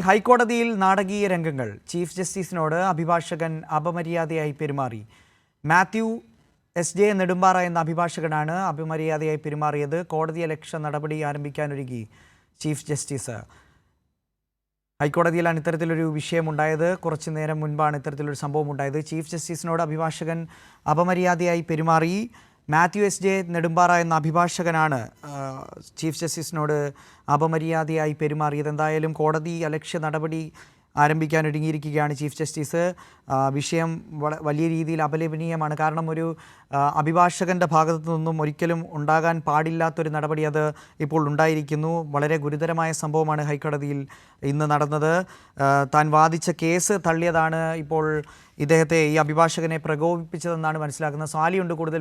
ഹൈക്കോടതിയിൽ നാടകീയ രംഗങ്ങൾ. ചീഫ് ജസ്റ്റിസിനോട് അഭിഭാഷകൻ അപമര്യാദയായി പെരുമാറി. മാത്യു എസ്.ജെ. നെടുമ്പാറ എന്ന അഭിഭാഷകനാണ് അപമര്യാദയായി പെരുമാറിയത്. കോടതിയലക്ഷ്യ നടപടി ആരംഭിക്കാനൊരുങ്ങി ചീഫ് ജസ്റ്റിസ്. ഹൈക്കോടതിയിലാണ് ഇത്തരത്തിലൊരു വിഷയമുണ്ടായത്. കുറച്ചു നേരം മുൻപാണ് ഇത്തരത്തിലൊരു സംഭവം ഉണ്ടായത്. ചീഫ് ജസ്റ്റിസിനോട് അഭിഭാഷകൻ അപമര്യാദയായി പെരുമാറി. മാത്യു എസ്.ജെ. നെടുമ്പാറ എന്ന അഭിഭാഷകനാണ് ചീഫ് ജസ്റ്റിസിനോട് അപമര്യാദയായി പെരുമാറിയത്. എന്തായാലും കോടതി അലക്ഷ്യ നടപടി ആരംഭിക്കാനൊരുങ്ങിയിരിക്കുകയാണ് ചീഫ് ജസ്റ്റിസ്. വിഷയം വലിയ രീതിയിൽ അപലപനീയമാണ്. കാരണം ഒരു അഭിഭാഷകൻ്റെ ഭാഗത്തു നിന്നും ഒരിക്കലും ഉണ്ടാകാൻ പാടില്ലാത്തൊരു നടപടി അത് ഇപ്പോൾ ഉണ്ടായിരിക്കുന്നു. വളരെ ഗുരുതരമായ സംഭവമാണ് ഹൈക്കോടതിയിൽ ഇന്ന് നടന്നത്. താൻ വാദിച്ച കേസ് തള്ളിയതാണ് ഇപ്പോൾ ഇദ്ദേഹത്തെ, ഈ അഭിഭാഷകനെ പ്രകോപിപ്പിച്ചതെന്നാണ് മനസ്സിലാക്കുന്നത്. സാലിയുണ്ട് കൂടുതൽ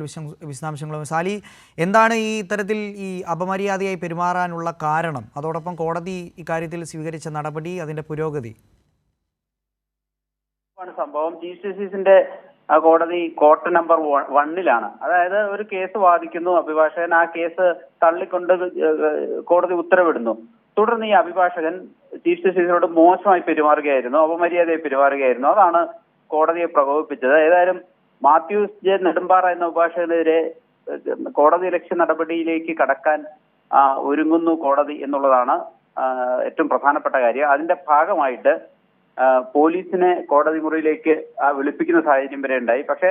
വിശദാംശങ്ങളും. സാലി, എന്താണ് ഈ ഇത്തരത്തിൽ ഈ അപമര്യാദയായി പെരുമാറാനുള്ള കാരണം? അതോടൊപ്പം കോടതി ഇക്കാര്യത്തിൽ സ്വീകരിച്ച നടപടി, അതിൻ്റെ പുരോഗതി? സംഭവം ചീഫ് ജസ്റ്റിസിന്റെ കോടതി കോർട്ട് നമ്പർ 1 അതായത് ഒരു കേസ് വാദിക്കുന്നു അഭിഭാഷകൻ. ആ കേസ് തള്ളിക്കൊണ്ട് കോടതി ഉത്തരവിടുന്നു. തുടർന്ന് ഈ അഭിഭാഷകൻ ചീഫ് ജസ്റ്റിസിനോട് മോശമായി പെരുമാറുകയായിരുന്നു, അപമര്യാദയായി പെരുമാറുകയായിരുന്നു. അതാണ് കോടതിയെ പ്രകോപിപ്പിച്ചത്. ഏതായാലും മാത്യു ജെ നെടുമ്പാറ എന്ന അഭിഭാഷകനെതിരെ കോടതിയലക്ഷ്യ നടപടിയിലേക്ക് കടക്കാൻ ഒരുങ്ങുന്നു കോടതി എന്നുള്ളതാണ് ഏറ്റവും പ്രധാനപ്പെട്ട കാര്യം. അതിന്റെ ഭാഗമായിട്ട് പോലീസിനെ കോടതി മുറിയിലേക്ക് വിളിപ്പിക്കുന്ന സാഹചര്യം വരെ ഉണ്ടായി. പക്ഷേ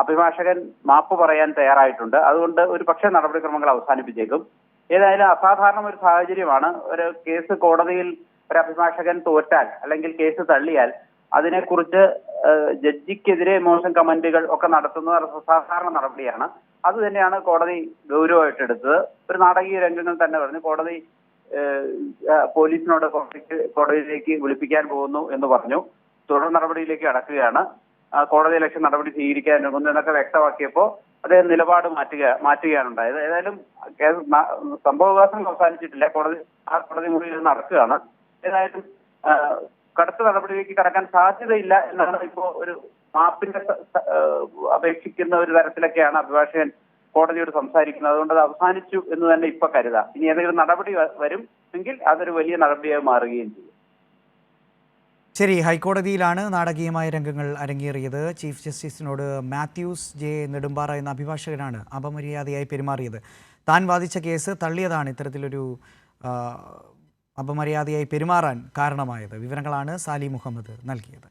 അഭിഭാഷകൻ മാപ്പ് പറയാൻ തയ്യാറായിട്ടുണ്ട്. അതുകൊണ്ട് ഒരു പക്ഷേ നടപടിക്രമങ്ങൾ അവസാനിപ്പിച്ചേക്കും. ഏതായാലും അസാധാരണ ഒരു സാഹചര്യമാണ്. ഒരു കേസ് കോടതിയിൽ ഒരു അഭിഭാഷകൻ തോറ്റാൽ അല്ലെങ്കിൽ കേസ് തള്ളിയാൽ അതിനെക്കുറിച്ച് ജഡ്ജിക്കെതിരെ മോശം കമന്റുകൾ ഒക്കെ നടത്തുന്നത് അസാധാരണ നടപടിയാണ്. അത് തന്നെയാണ് കോടതി ഗൗരവമായിട്ടെടുത്തത്. ഒരു നാടകീയ രംഗങ്ങൾ തന്നെ പറഞ്ഞു. കോടതി പോലീസിനോട് കോടതിയിലേക്ക് വിളിപ്പിക്കാൻ പോകുന്നു എന്ന് പറഞ്ഞു. തുടർ നടപടിയിലേക്ക് കടക്കുകയാണ്. കോടതിയലക്ഷ്യ നടപടി സ്വീകരിക്കാൻ ഒരുങ്ങുന്നു എന്നൊക്കെ വ്യക്തമാക്കിയപ്പോൾ അദ്ദേഹം നിലപാട് മാറ്റുകയാണ് ഉണ്ടായത്. ഏതായാലും സംഭവവികാസങ്ങൾ അവസാനിച്ചിട്ടില്ല. കോടതി മുറിയിൽ നടക്കുകയാണ്. ഏതായാലും കടുത്ത നടപടിയിലേക്ക് കടക്കാൻ സാധ്യതയില്ല എന്നാണ് ഇപ്പോൾ ഒരു മാപ്പിന്റെ അപേക്ഷിക്കുന്ന ഒരു തരത്തിലൊക്കെയാണ് അഭിഭാഷകൻ കോടതിയോട് സംസാരിക്കുന്നത്. അതുകൊണ്ട് അത് അവസാനിച്ചു എന്ന് തന്നെ ഇപ്പൊ കരുതാം. ഇനി ഏതെങ്കിലും നടപടി വരും എങ്കിൽ അതൊരു വലിയ നടപടിയായി മാറുകയും ചെയ്യും. ശരി, ഹൈക്കോടതിയിലാണ് നാടകീയമായ രംഗങ്ങൾ അരങ്ങേറിയത്. ചീഫ് ജസ്റ്റിസിനോട് മാത്യൂസ് ജെ നെടുമ്പാറ എന്ന അഭിഭാഷകനാണ് അപമര്യാദയായി പെരുമാറിയത്. താൻ വാദിച്ച കേസ് തള്ളിയതാണ് ഇത്തരത്തിലൊരു അപമര്യാദയായി പെരുമാറാൻ കാരണമായത്. വിവരങ്ങളാണ് സാലി മുഹമ്മദ് നൽകിയത്.